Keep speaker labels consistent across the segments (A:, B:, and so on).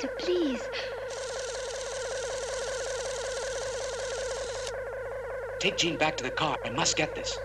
A: sir, please.
B: Take Jean back to the car. I must get this.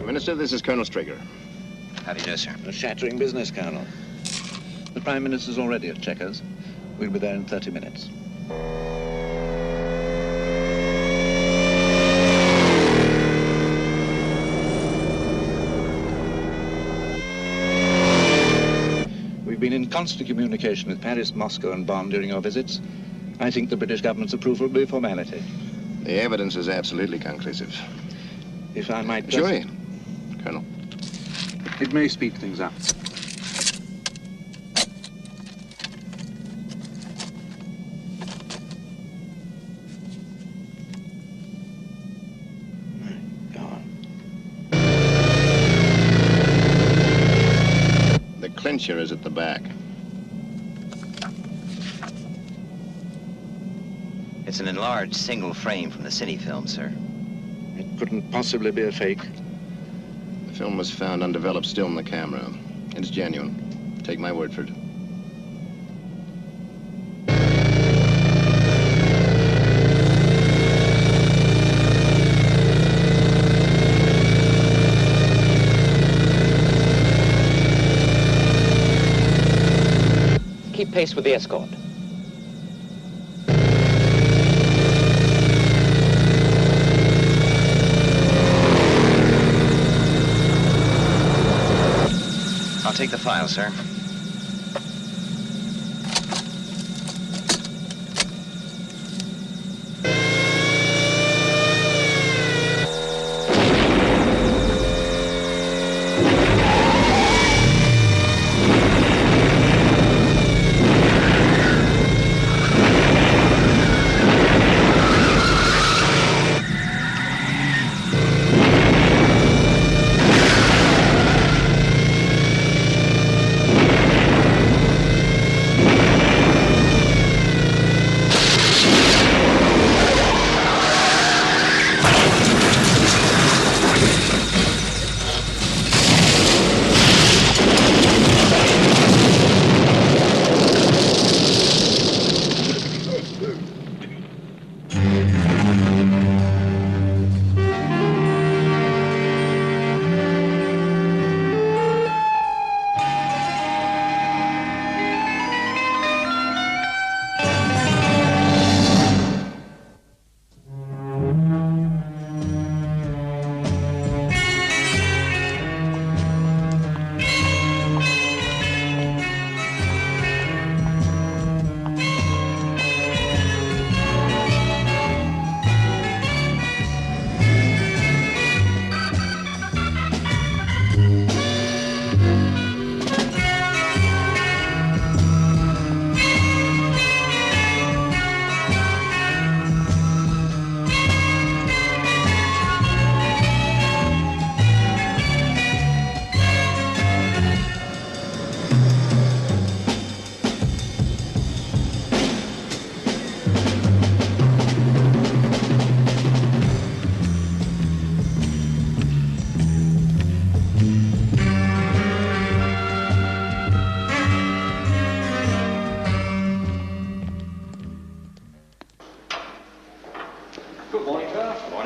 C: Minister, this is Colonel Strigger.
D: How do you do, sir?
E: A shattering business, Colonel. The Prime Minister's already at Checkers. We'll be there in 30 minutes. We've been in constant communication with Paris, Moscow, and Bonn during your visits. I think the British government's approval will be a formality.
C: The evidence is absolutely conclusive.
E: If I might just...
C: Sure, Colonel.
E: It may speed things up. My God.
C: The clincher is at the back.
D: It's an enlarged single frame from the cine film, sir.
E: It couldn't possibly be a fake.
C: The film was found undeveloped still in the camera. It's genuine. Take my word for it.
F: Keep pace with the escort.
D: I'll take the file, sir.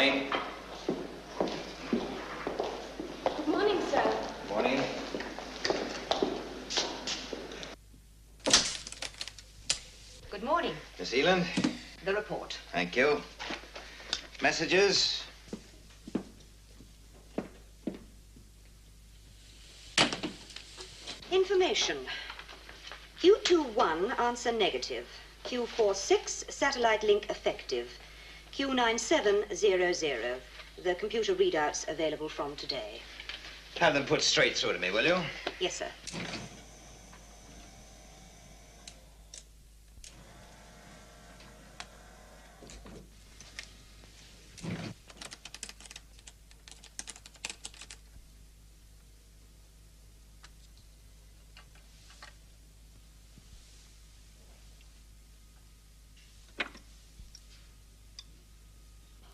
D: Morning.
A: Good morning, sir.
D: Morning.
F: Good morning.
D: Miss Eland.
F: The report.
D: Thank you. Messages?
F: Information. Q21 answer negative. Q46 satellite link effective. Q9700. The computer readouts available from today.
D: Have them put straight through to me, will you?
F: Yes, sir.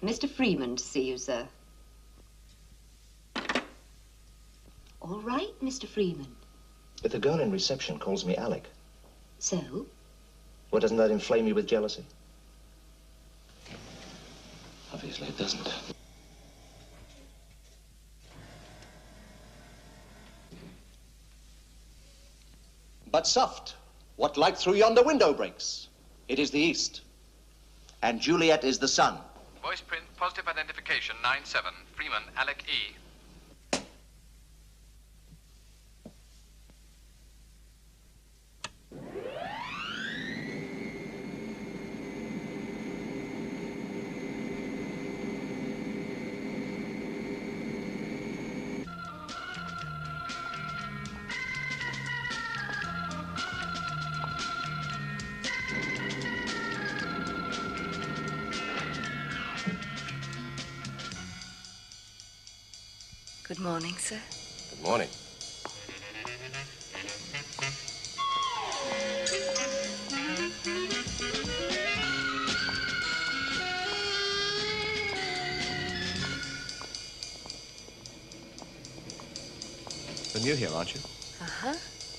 F: Mr. Freeman to see you, sir. All right, Mr. Freeman.
G: But the girl in reception calls me Alec.
F: So?
G: Well, doesn't that inflame you with jealousy? Obviously it doesn't.
H: But soft, what light through yonder window breaks? It is the east, and Juliet is the sun.
I: Voice print, positive identification, 9-7. Freeman, Alec E.
F: Good morning, sir.
G: Good morning.
J: You're new here, aren't you?
F: Uh-huh.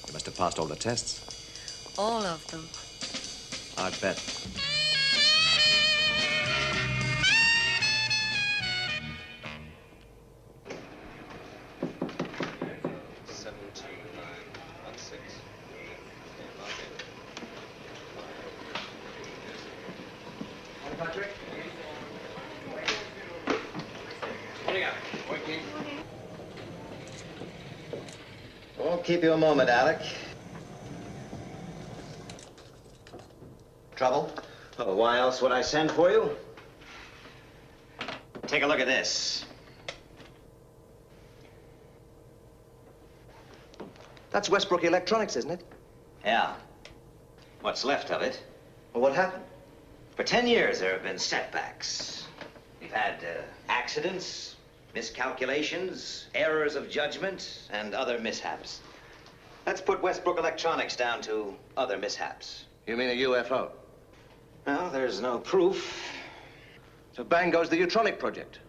J: You must have passed all the tests.
F: All of them.
J: I bet.
D: Won't keep you a moment, Alec. Trouble? Oh, why else would I send for you? Take a look at this.
G: That's Westbrook Electronics, isn't it?
D: Yeah. What's left of it.
G: Well, what happened?
D: For 10 years, there have been setbacks. We've had accidents, miscalculations, errors of judgment, and other mishaps. Let's put Westbrook Electronics down to other mishaps.
G: You mean a UFO?
D: Well, there's no proof.
G: So bang goes the Utronic project.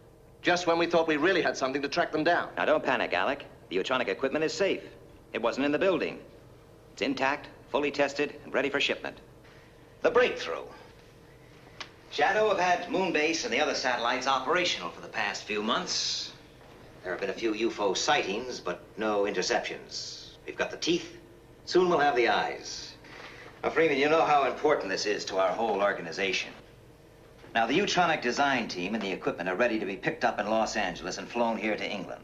G: Just when we thought we really had something to track them down.
D: Now, don't panic, Alec. The Utronic equipment is safe. It wasn't in the building. It's intact, fully tested, and ready for shipment. The breakthrough. Shadow have had Moonbase and the other satellites operational for the past few months. There have been a few UFO sightings, but no interceptions. We've got the teeth. Soon we'll have the eyes. Now, Freeman, you know how important this is to our whole organization. Now, the Utronic design team and the equipment are ready to be picked up in Los Angeles and flown here to England.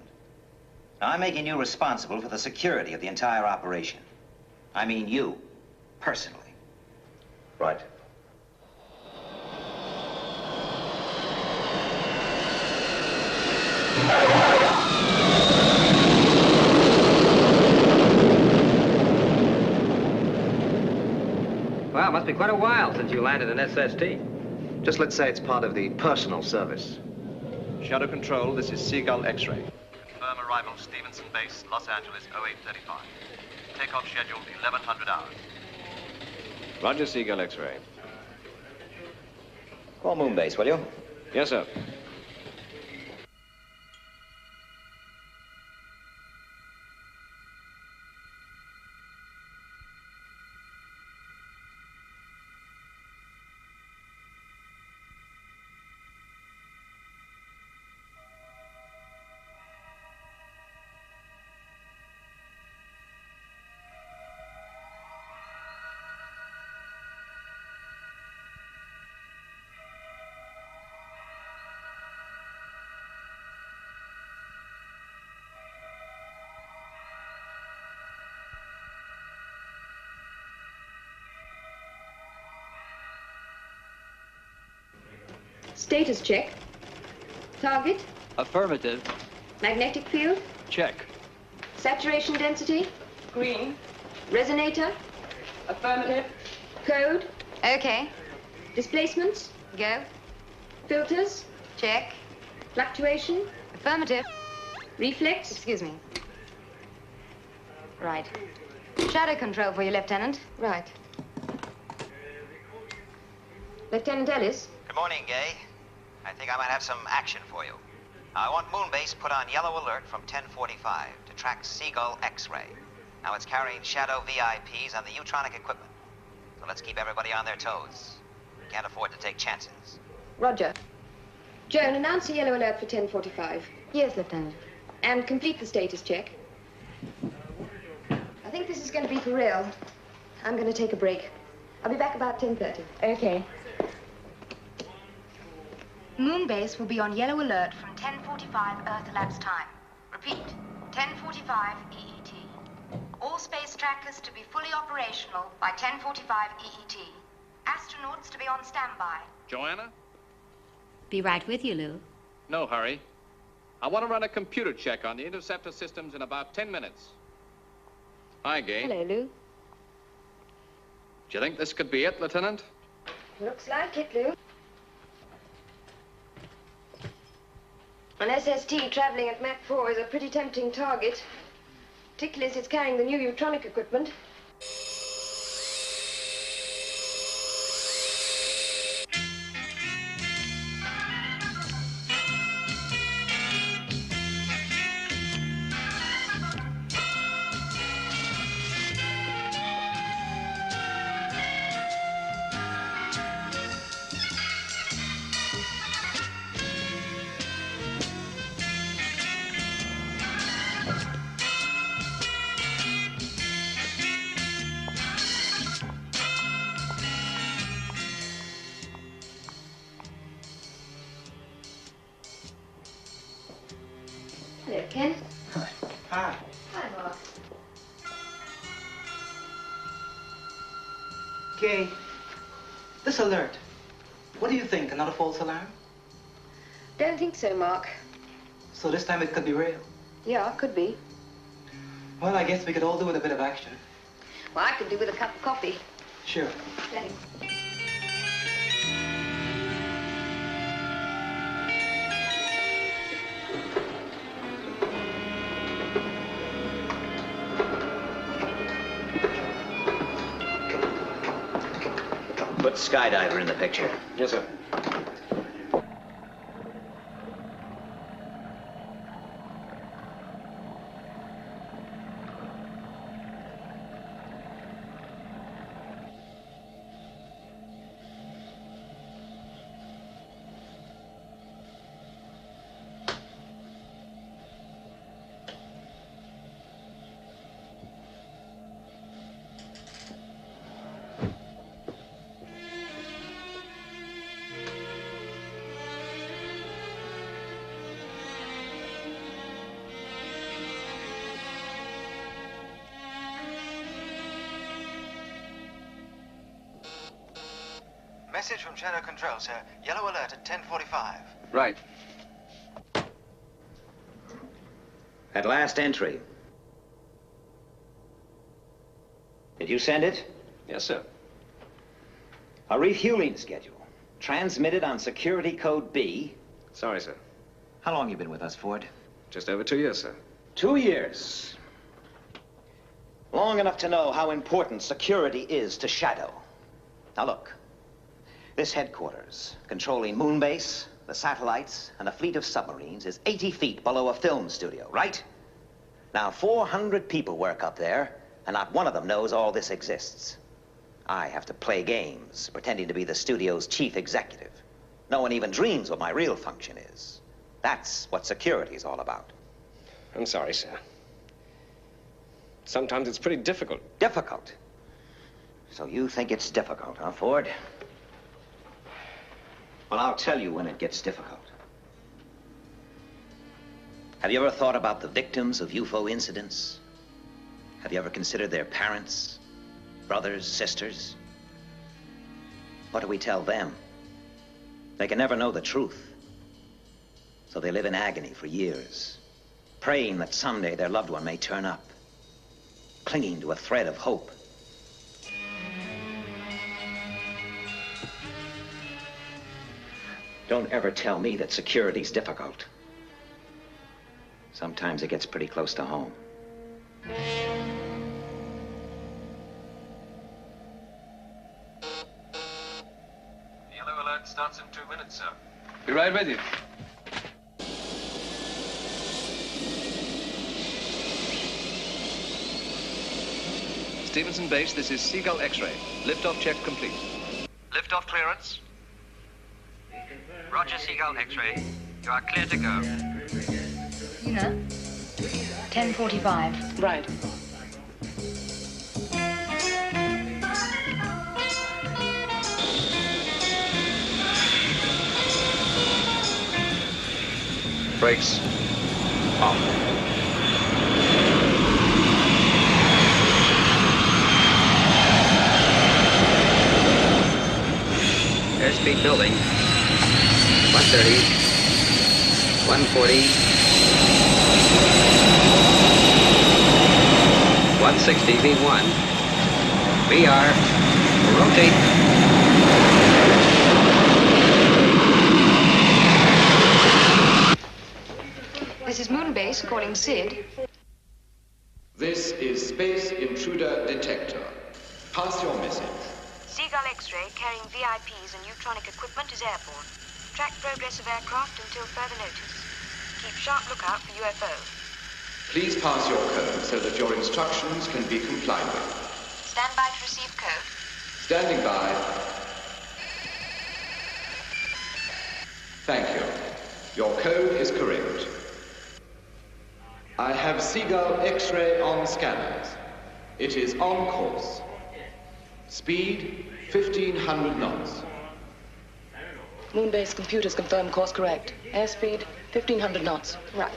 D: Now, I'm making you responsible for the security of the entire operation. I mean you, personally.
G: Right.
K: Well, it must be quite a while since you landed an SST.
G: Just let's say it's part of the personal service.
J: Shadow Control, this is Seagull X-ray.
I: Confirm arrival Stevenson Base, Los Angeles, 0835. Takeoff scheduled 1100 hours.
J: Roger, Seagull X-ray.
D: Call Moonbase, will you?
J: Yes, sir.
A: Status check. Target.
L: Affirmative.
A: Magnetic field.
L: Check.
A: Saturation density.
M: Green.
A: Resonator.
M: Affirmative.
A: Code.
M: Okay.
A: Displacements.
M: Go.
A: Filters.
M: Check.
A: Fluctuation.
M: Affirmative.
A: Reflex.
M: Excuse me. Right. Shadow control for you, Lieutenant.
A: Right. Lieutenant Ellis.
D: Good morning, Gay. I think I might have some action for you. I want Moonbase put on yellow alert from 1045 to track Seagull X-ray. Now it's carrying Shadow VIPs on the Utronic equipment. So let's keep everybody on their toes. We can't afford to take chances.
A: Roger. Joan, announce a yellow alert for 1045.
M: Yes, Lieutenant.
A: And complete the status check. I think this is going to be for real. I'm going to take a break. I'll be back about 10:30.
M: Okay. Moonbase will be on yellow alert from 10:45 Earth elapsed time. Repeat, 10:45 EET. All space trackers to be fully operational by 10:45 EET. Astronauts to be on standby.
I: Joanna?
N: Be right with you, Lou.
I: No hurry. I want to run a computer check on the interceptor systems in about 10 minutes. Hi, Gay.
A: Hello, Lou.
I: Do you think this could be it, Lieutenant?
A: Looks like it, Lou. An SST traveling at Mach 4 is a pretty tempting target, particularly as it's carrying the new Utronic equipment. Hello, Ken.
O: Hi.
A: Hi, Mark.
O: Gay, this alert, what do you think? Another false alarm?
A: Don't think so, Mark.
O: So this time it could be real?
A: Yeah, could be.
O: Well, I guess we could all do with a bit of action.
A: Well, I could do with a cup of coffee.
O: Sure.
A: Thanks.
D: Put Skydiver in the picture.
C: Yes, sir.
D: Message from Shadow Control, sir. Yellow alert at 10:45.
I: Right.
D: At last entry. Did you send it?
J: Yes, sir.
D: A refueling schedule. Transmitted on security code B.
J: Sorry, sir.
D: How long you been with us, Ford?
J: Just over 2 years, sir.
D: 2 years. Long enough to know how important security is to Shadow. Now look, this headquarters, controlling Moonbase, the satellites, and a fleet of submarines, is 80 feet below a film studio, right? Now, 400 people work up there, and not one of them knows all this exists. I have to play games, pretending to be the studio's chief executive. No one even dreams what my real function is. That's what security's all about.
J: I'm sorry, sir. Sometimes it's pretty difficult.
D: Difficult? So you think it's difficult, huh, Ford? Well, I'll tell you when it gets difficult. Have you ever thought about the victims of UFO incidents? Have you ever considered their parents, brothers, sisters? What do we tell them? They can never know the truth. So they live in agony for years, praying that someday their loved one may turn up, clinging to a thread of hope. Don't ever tell me that security's difficult. Sometimes it gets pretty close to home.
J: Yellow alert starts in 2 minutes, sir.
I: Be right with you.
E: Stevenson Base, this is Seagull X-ray. Liftoff check complete.
J: Liftoff clearance.
K: Roger, Seagull X-ray. You are clear to go.
M: You know? 10:45.
A: Right.
H: Brakes. Off.
K: Airspeed building. 130. 140. 160 V1. VR. Rotate.
A: This is Moonbase calling Sid.
L: This is Space Intruder Detector. Pass your message.
M: Seagull X-ray carrying VIPs and neutronic equipment is airborne. Track progress of aircraft until further notice. Keep sharp lookout for UFO.
L: Please pass your code so that your instructions can be complied with.
M: Stand by to receive code.
L: Standing by. Thank you. Your code is correct. I have Seagull X-ray on scanners. It is on course. Speed 1,500 knots.
P: Moonbase computers confirm course correct. Airspeed 1,500 knots.
A: Right.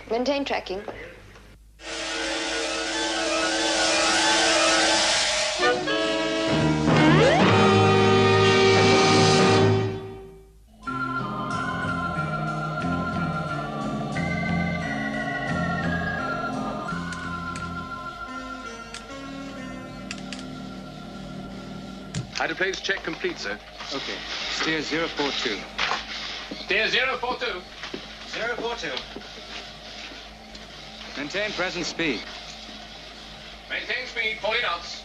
A: Maintain tracking.
I: Hydroplanes check complete, sir.
K: Okay. Steer 042.
I: Steer 042.
K: 042. Maintain present speed.
I: Maintain speed, 40 knots.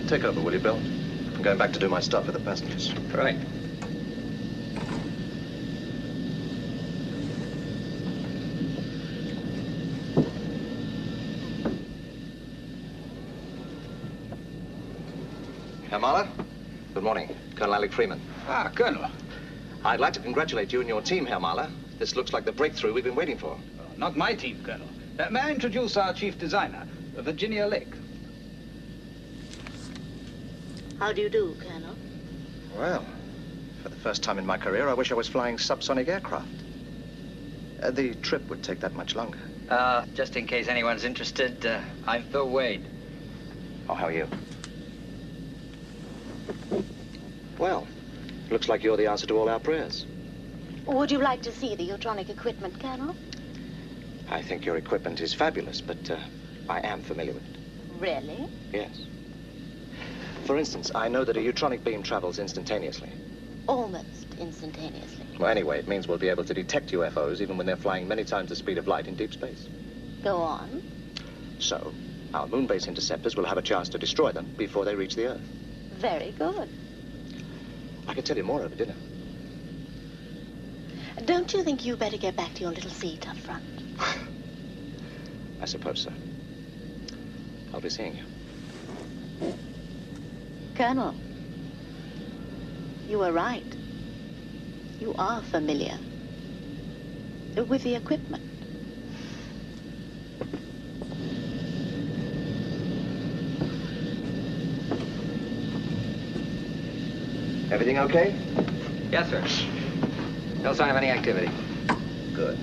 G: Take over, will you, Bill? I'm going back to do my stuff with the passengers.
K: Right.
H: Herr Mahler? Good morning. Colonel Alec Freeman.
K: Ah, Colonel.
H: I'd like to congratulate you and your team, Herr Mahler. This looks like the breakthrough we've been waiting for.
K: Not my team, Colonel. May I introduce our chief designer, Virginia Lake?
Q: How do you do, Colonel?
H: Well, for the first time in my career, I wish I was flying subsonic aircraft. The trip would take that much longer.
K: Just in case anyone's interested, I'm Phil Wade.
H: Oh, how are you? Well, looks like you're the answer to all our prayers.
Q: Would you like to see the Utronic equipment, Colonel?
H: I think your equipment is fabulous, but I am familiar with it.
Q: Really?
H: Yes. For instance, I know that a Utronic beam travels instantaneously.
Q: Almost instantaneously.
H: Well, anyway, it means we'll be able to detect UFOs even when they're flying many times the speed of light in deep space.
Q: Go on.
H: So, our moon-based interceptors will have a chance to destroy them before they reach the Earth.
Q: Very good.
H: I can tell you more over dinner.
Q: Don't you think you better get back to your little seat up front?
H: I suppose so. I'll be seeing you.
Q: Colonel, you were right. You are familiar with the equipment.
H: Everything okay?
K: Yes, sir. No sign of any activity.
H: Good.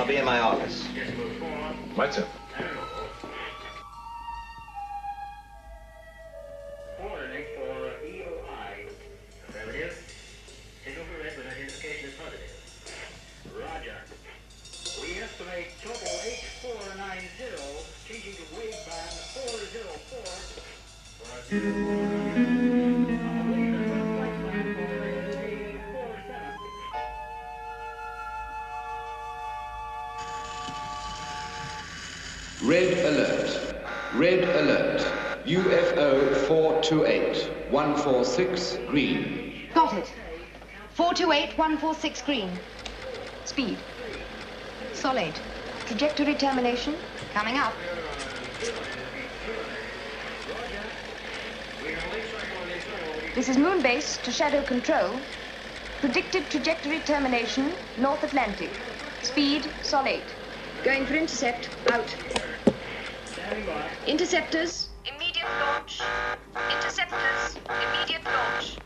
D: I'll be in my office.
L: Right, sir.
R: Warning for EOI. Affirmative. Signal for red when identification is positive. Roger. We estimate total H490, changing to wave band 404.
L: Red alert. Red alert. UFO 428. 146 green.
M: Got it. 428, 146 green. Speed. Solid.
A: Trajectory termination.
M: Coming up.
A: This is moon base to shadow control. Predicted trajectory termination, North Atlantic. Speed, Sol 8. Going for intercept, out. Interceptors, immediate launch. Interceptors, immediate launch.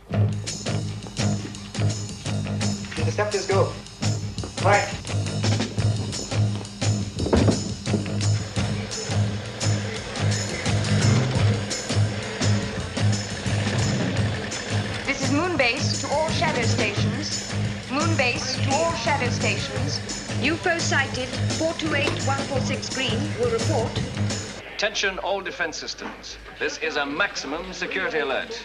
O: Interceptors go. Right.
A: This is moon base to all shadow stations. Moon base to all shadow stations. UFO sighted, 428-146 green, will report.
J: Attention all defense systems. This is a maximum security alert.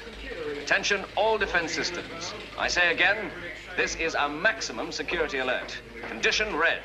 J: Attention all defense systems. I say again, this is a maximum security alert. Condition red.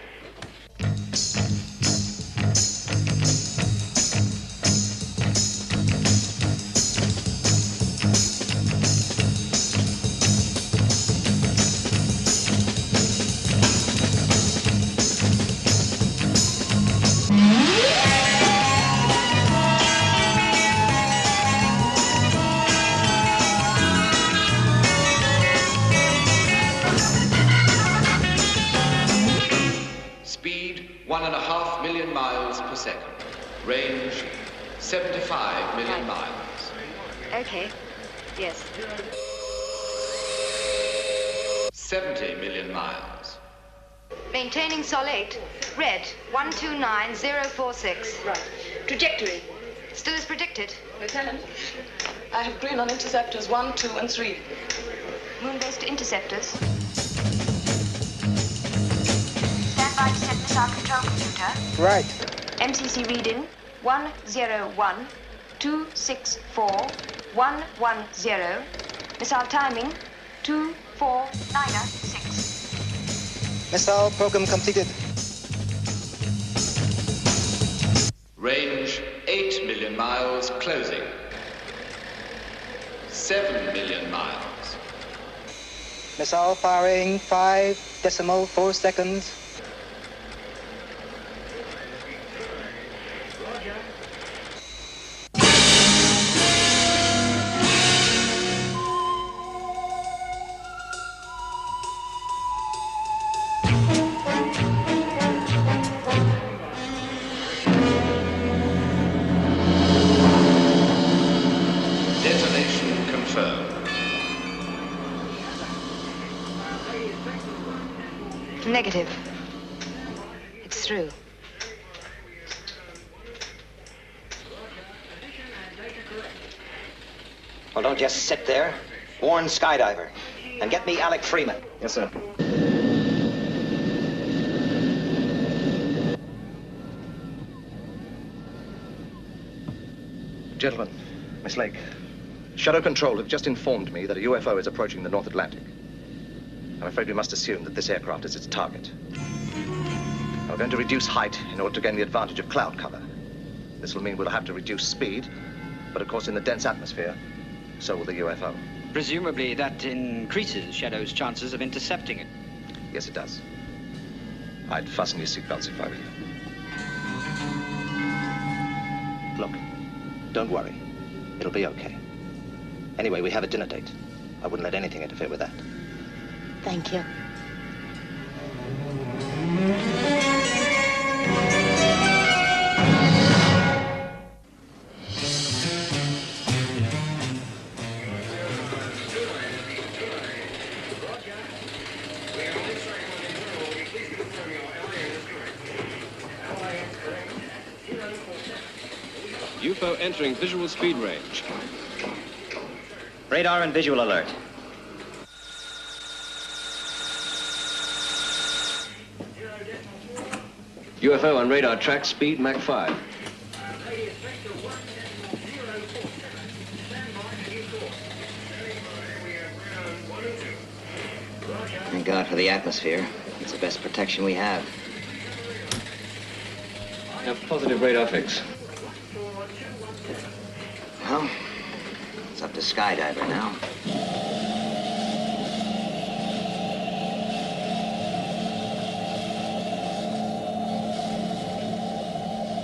L: Speed 1.5 million miles per second. Range 75 million miles.
M: Okay. Yes.
L: 70 million miles.
M: Maintaining Sol 8. Red, 129046.
P: Right.
M: Trajectory. Still as predicted.
P: Lieutenant, I have green on interceptors 1, 2, and 3.
A: Moon base to interceptors.
M: Stand by to set missile control computer.
O: Right.
A: MCC reading 101-264-110. Missile timing 24996.
O: Missile program completed.
L: Range 8 million miles closing. 7 million miles.
O: Missile firing 5.4 seconds.
L: Detonation confirmed.
A: Negative. It's through.
D: Well, don't just sit there. Warn Skydiver. And get me Alec Freeman.
G: Yes, sir. Gentlemen, Miss Lake, Shadow Control have just informed me that a UFO is approaching the North Atlantic. I'm afraid we must assume that this aircraft is its target. We're going to reduce height in order to gain the advantage of cloud cover. This will mean we'll have to reduce speed, but of course in the dense atmosphere, so will the UFO.
B: Presumably that increases Shadow's chances of intercepting it.
G: Yes, it does. I'd fasten your seatbelts if I were you. Look, don't worry. It'll be okay. Anyway, we have a dinner date. I wouldn't let anything interfere with that.
Q: Thank you.
I: UFO entering visual speed range.
D: Radar and visual alert.
J: UFO on radar track, speed Mach 5.
D: Thank God for the atmosphere. It's the best protection we have.
J: Now, positive radar fix.
D: Well, it's up to skydiver now.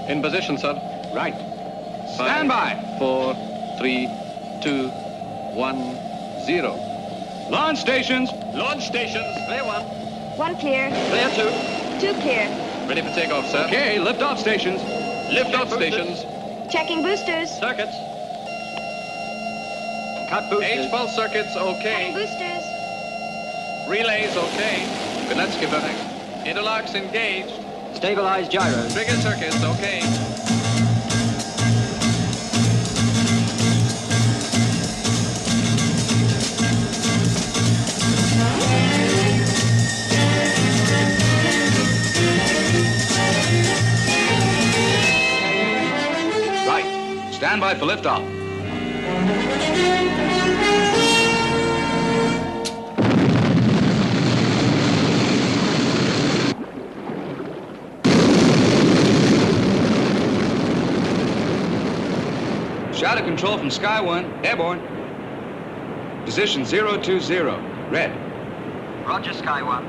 I: In position, sir.
E: Right.
I: Stand by. 4, 3, 2, 1, 0.
E: Launch stations.
I: Launch stations. Clear 1.
A: 1 clear.
I: Clear 2.
A: 2 clear.
I: Ready for takeoff, sir.
E: Okay, lift-off stations.
I: Lift-off stations.
A: Checking boosters.
I: Circuits.
B: Cut boosters.
I: H-pulse circuits, okay.
A: Cutting boosters.
I: Relays, okay. Good, let's skip everything. Interlocks engaged.
B: Stabilize gyros.
I: Trigger circuits, okay.
E: Right. Stand by for liftoff. Shadow control from Sky 1, airborne. Position 020, red.
D: Roger, Sky 1.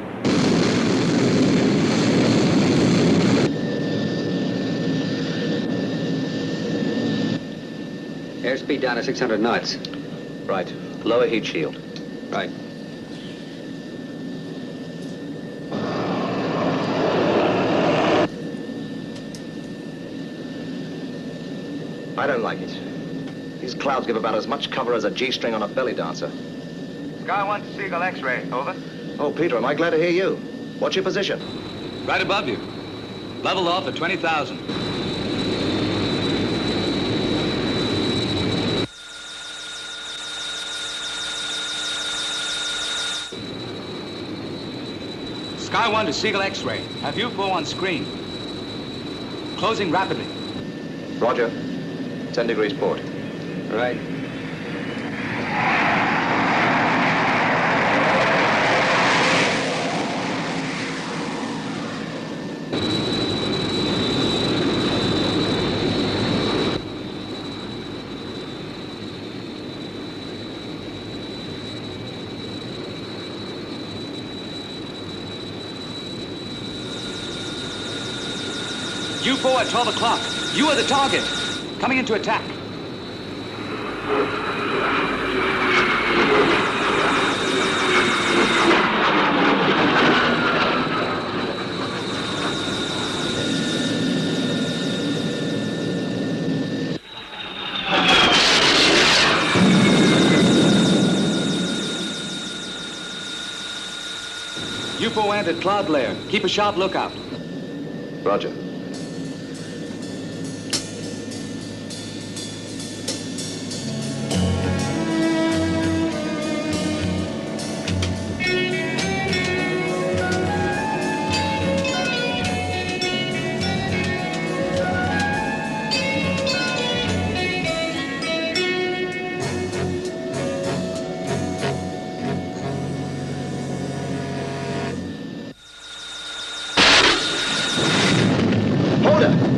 B: Airspeed down to 600 knots.
G: Right. Lower heat shield.
B: Right.
G: I don't like it. These clouds give about as much cover as a G-string on a belly dancer.
D: Sky 1 to Seagull X-ray, over.
G: Oh, Peter, am I glad to hear you. What's your position?
E: Right above you. Level off at 20,000. Sky 1 to Seagull X-ray. Have UFO on screen. Closing rapidly.
G: Roger. 10 degrees port.
B: Right.
E: UFO at 12 o'clock. You are the target. Coming into attack. UFO entered cloud layer. Keep a sharp lookout.
G: Roger.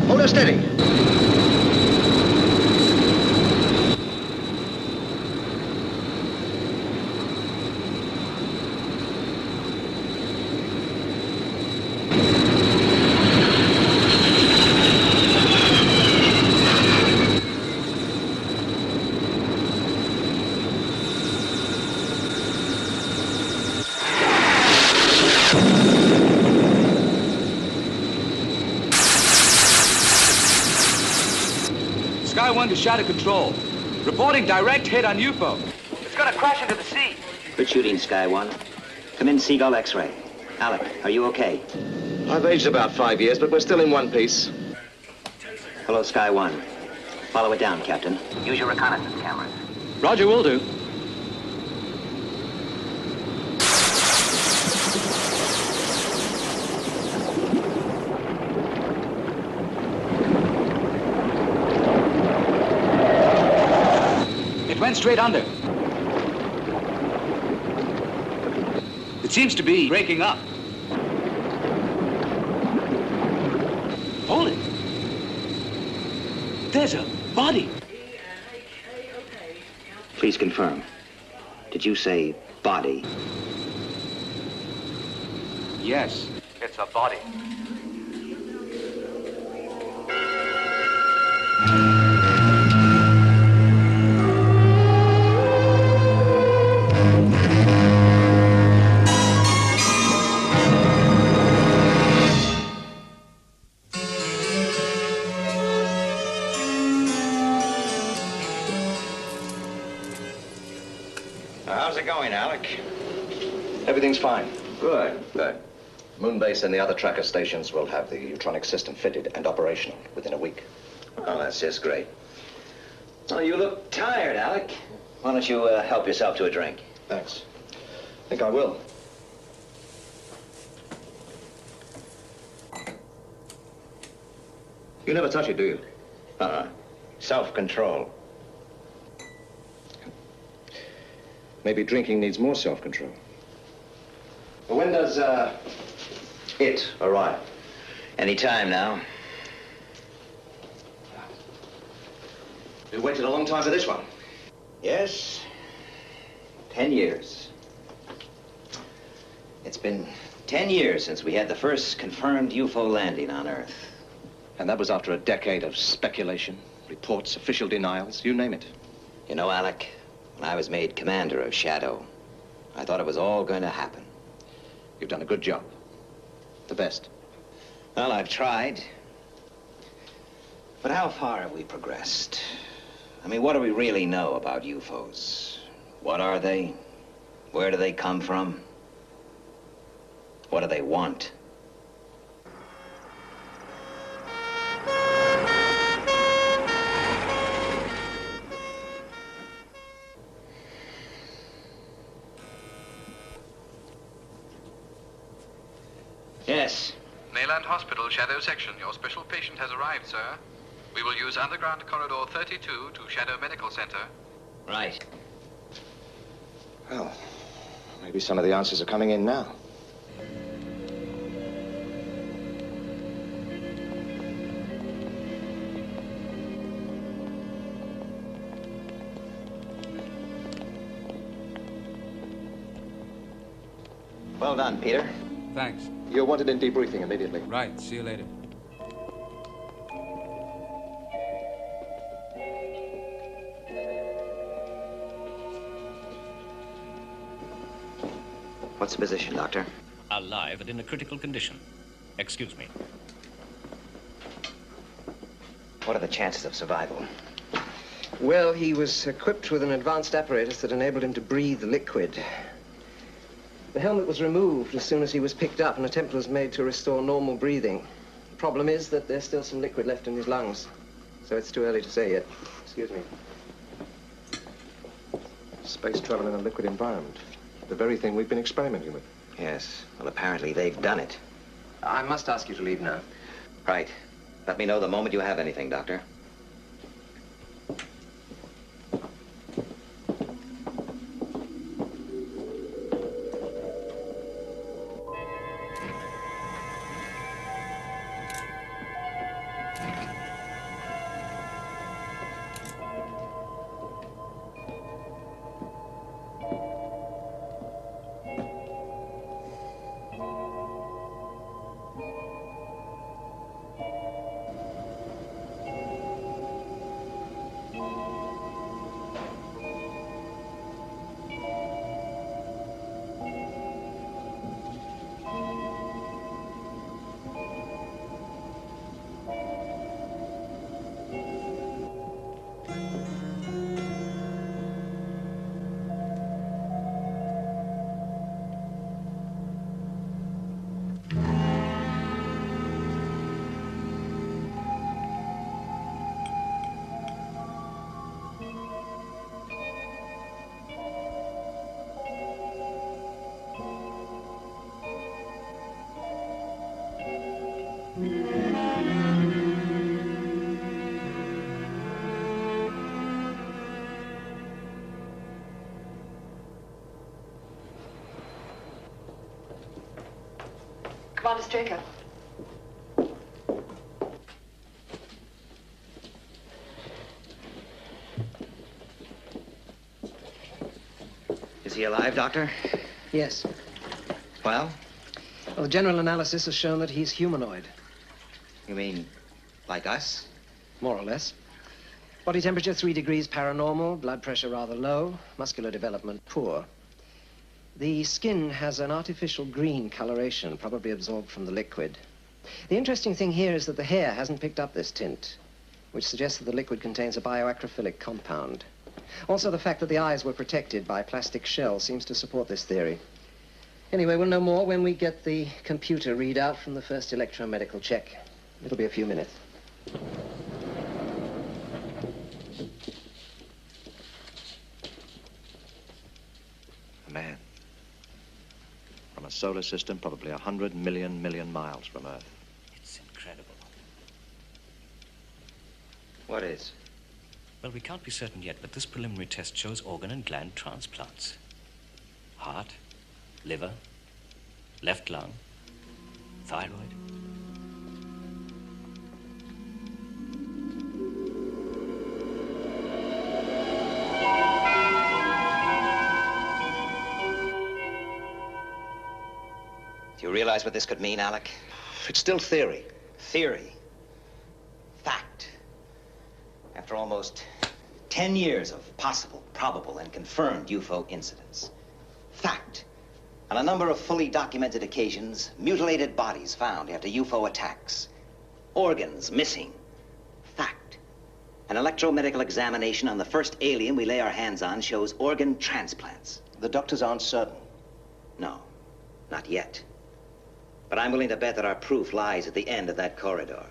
G: Hold her steady.
E: Sky 1 to Shadow Control. Reporting direct hit on UFO.
D: It's gonna crash into the sea. Good shooting, Sky 1. Come in, Seagull X-ray. Alec, are you okay?
G: I've aged about 5 years, but we're still in one piece.
D: Hello, Sky 1. Follow it down, Captain. Use your reconnaissance cameras.
E: Roger, will do.
B: It went straight under. It seems to be breaking up. Hold it. There's a body.
D: Please confirm. Did you say body?
B: Yes.
J: It's a body.
D: How's it going, Alec?
G: Everything's fine.
D: Good, good.
G: Moonbase and the other tracker stations will have the Utronic system fitted and operational within a week.
D: Oh, that's just great. Oh, you look tired, Alec. Why don't you help yourself to a drink?
G: Thanks. I think I will. You never touch it, do you?
D: Self-control.
G: Maybe drinking needs more self-control. But when does, it arrive?
D: Any time now.
G: We waited a long time for this one.
D: Yes. 10 years. It's been 10 years since we had the first confirmed UFO landing on Earth.
G: And that was after a decade of speculation, reports, official denials, you name it.
D: You know, Alec, when I was made commander of Shadow, I thought it was all going to happen.
G: You've done a good job. The best.
D: Well, I've tried. But how far have we progressed? I mean, what do we really know about UFOs? What are they? Where do they come from? What do they want? Yes.
S: Mayland Hospital, Shadow Section. Your special patient has arrived, sir. We will use underground corridor 32 to Shadow Medical Center.
D: Right.
G: Well, maybe some of the answers are coming in now.
D: Well done, Peter.
T: Thanks.
G: You're wanted in debriefing immediately.
T: Right. See you later.
D: What's the position, Doctor?
U: Alive and in a critical condition. Excuse me.
D: What are the chances of survival?
V: Well, he was equipped with an advanced apparatus that enabled him to breathe liquid. The helmet was removed as soon as he was picked up, and an attempt was made to restore normal breathing. The problem is that there's still some liquid left in his lungs, so it's too early to say yet. Excuse me.
G: Space travel in a liquid environment. The very thing we've been experimenting with.
D: Yes. Well, apparently they've done it.
V: I must ask you to leave now.
D: Right. Let me know the moment you have anything, Doctor.
M: Commander Straker.
D: Is he alive, Doctor?
V: Yes.
D: Well?
V: Well, the general analysis has shown that he's humanoid.
D: You mean like us?
V: More or less. Body temperature 3 degrees paranormal, blood pressure rather low, muscular development poor. The skin has an artificial green coloration, probably absorbed from the liquid. The interesting thing here is that the hair hasn't picked up this tint, which suggests that the liquid contains a bioacrophilic compound. Also, the fact that the eyes were protected by plastic shells seems to support this theory. Anyway, we'll know more when we get the computer readout from the first electromedical check. It'll be a few minutes.
H: A man. From a solar system probably 100 million miles from Earth.
U: It's incredible.
D: What is?
U: Well, we can't be certain yet, but this preliminary test shows organ and gland transplants. Heart, liver, left lung, thyroid.
D: Do you realize what this could mean, Alec?
H: It's still theory.
D: Theory. Fact. After almost 10 years of possible, probable, and confirmed UFO incidents. Fact. On a number of fully documented occasions, mutilated bodies found after UFO attacks. Organs missing. Fact. An electromedical examination on the first alien we lay our hands on shows organ transplants.
H: The doctors aren't certain.
D: No, not yet. But I'm willing to bet that our proof lies at the end of that corridor.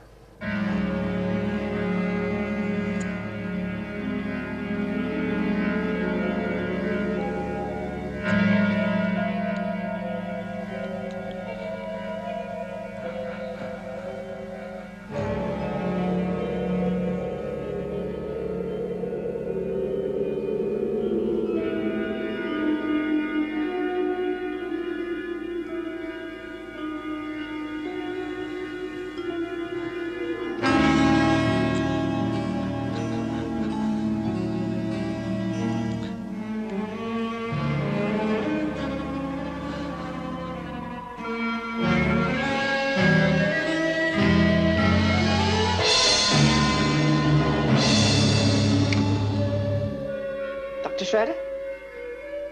F: Dr. Schroeder?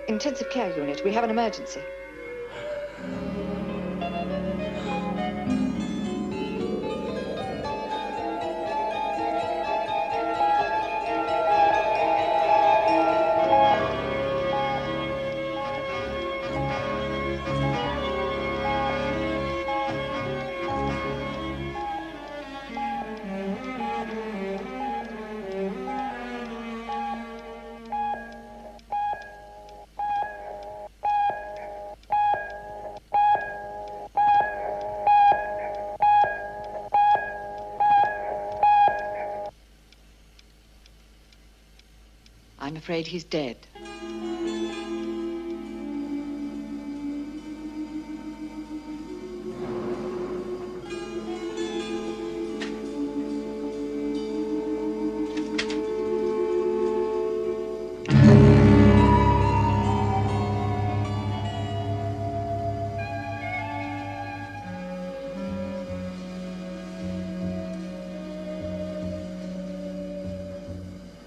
F: Intensive care unit. We have an emergency. I'm afraid he's dead.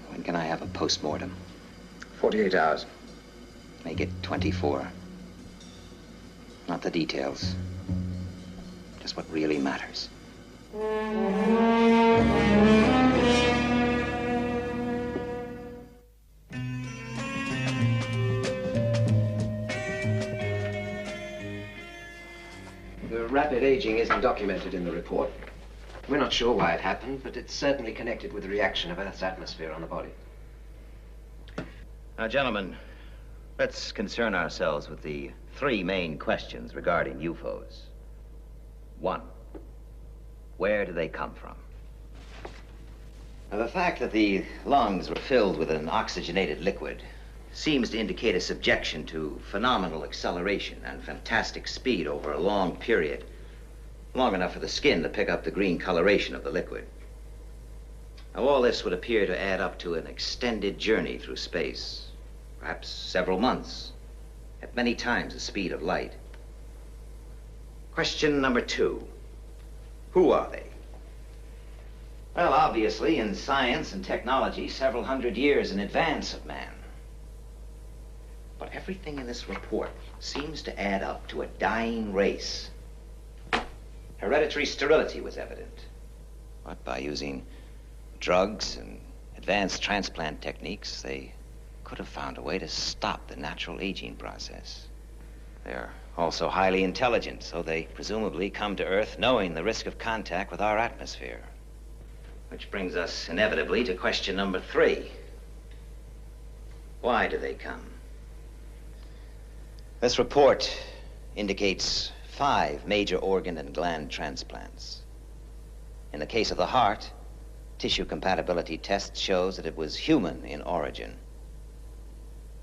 D: When can I have a post-mortem?
V: 48 hours.
D: Make it 24. Not the details. Just what really matters.
V: The rapid aging isn't documented in the report. We're not sure why it happened, but it's certainly connected with the reaction of Earth's atmosphere on the body.
D: Now, gentlemen, let's concern ourselves with the three main questions regarding UFOs. 1, where do they come from? Now, the fact that the lungs were filled with an oxygenated liquid seems to indicate a subjection to phenomenal acceleration and fantastic speed over a long period, long enough for the skin to pick up the green coloration of the liquid. Now, all this would appear to add up to an extended journey through space, perhaps several months, at many times the speed of light. Question number 2. Who are they? Well, obviously, in science and technology, several hundred years in advance of man. But everything in this report seems to add up to a dying race. Hereditary sterility was evident. But by using drugs and advanced transplant techniques, they could have found a way to stop the natural aging process. They're also highly intelligent, so they presumably come to Earth knowing the risk of contact with our atmosphere. Which brings us inevitably to question number 3. Why do they come? This report indicates 5 major organ and gland transplants. In the case of the heart, tissue compatibility test shows that it was human in origin.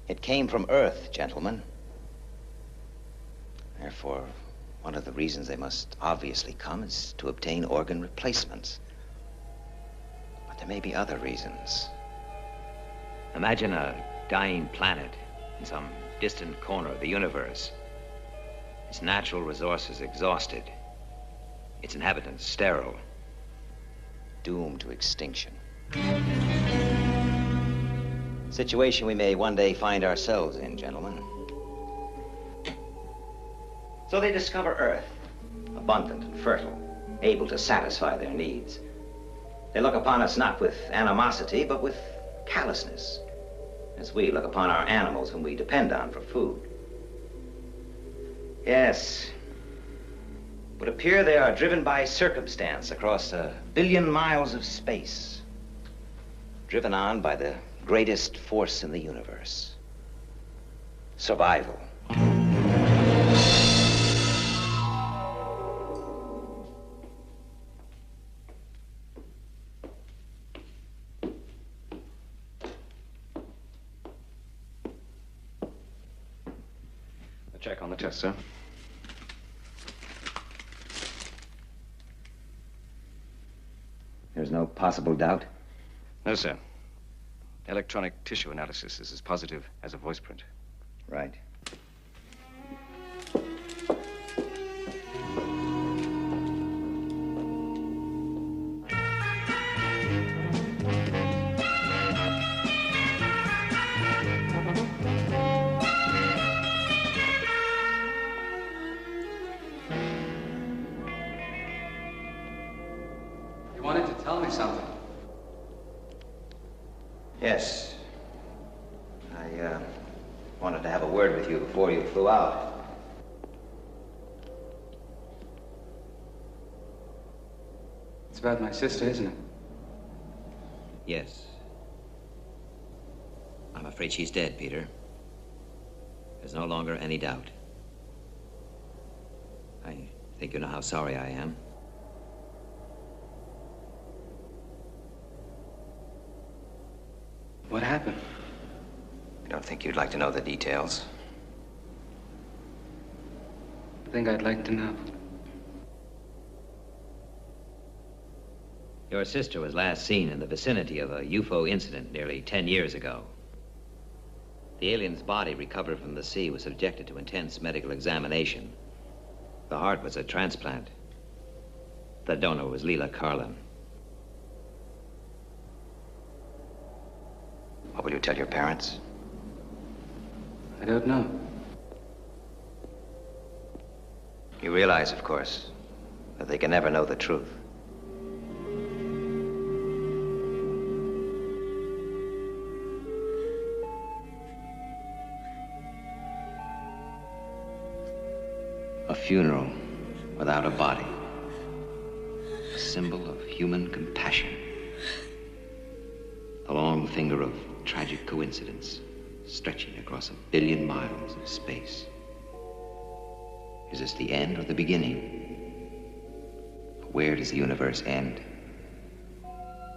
D: It came from Earth, gentlemen. Therefore, one of the reasons they must obviously come is to obtain organ replacements. But there may be other reasons. Imagine a dying planet in some distant corner of the universe. Its natural resources exhausted. Its inhabitants sterile. Doomed to extinction. Situation we may one day find ourselves in, gentlemen. So they discover Earth, abundant and fertile, able to satisfy their needs. They look upon us not with animosity, but with callousness, as we look upon our animals whom we depend on for food. Yes, it would appear they are driven by circumstance across 1 billion miles of space, driven on by the greatest force in the universe, survival.
G: Check on the test, sir.
D: There's no possible doubt?
G: No, sir. Electronic tissue analysis is as positive as a voice print.
D: Right.
L: You wanted to tell me something.
D: Yes. I wanted to have a word with you before you flew out.
L: It's about my sister, isn't it?
D: Yes. I'm afraid she's dead, Peter. There's no longer any doubt. I think you know how sorry I am.
L: What happened?
D: I don't think you'd like to know the details.
L: I think I'd like to know.
D: Your sister was last seen in the vicinity of a UFO incident nearly 10 years ago. The alien's body recovered from the sea was subjected to intense medical examination. The heart was a transplant. The donor was Leela Carlin. What will you tell your parents?
L: I don't know.
D: You realize, of course, that they can never know the truth. A funeral without a body. A symbol of human compassion. The long finger of tragic coincidence stretching across 1 billion miles of space. Is this the end or the beginning? Where does the universe end?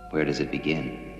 D: Where does it begin?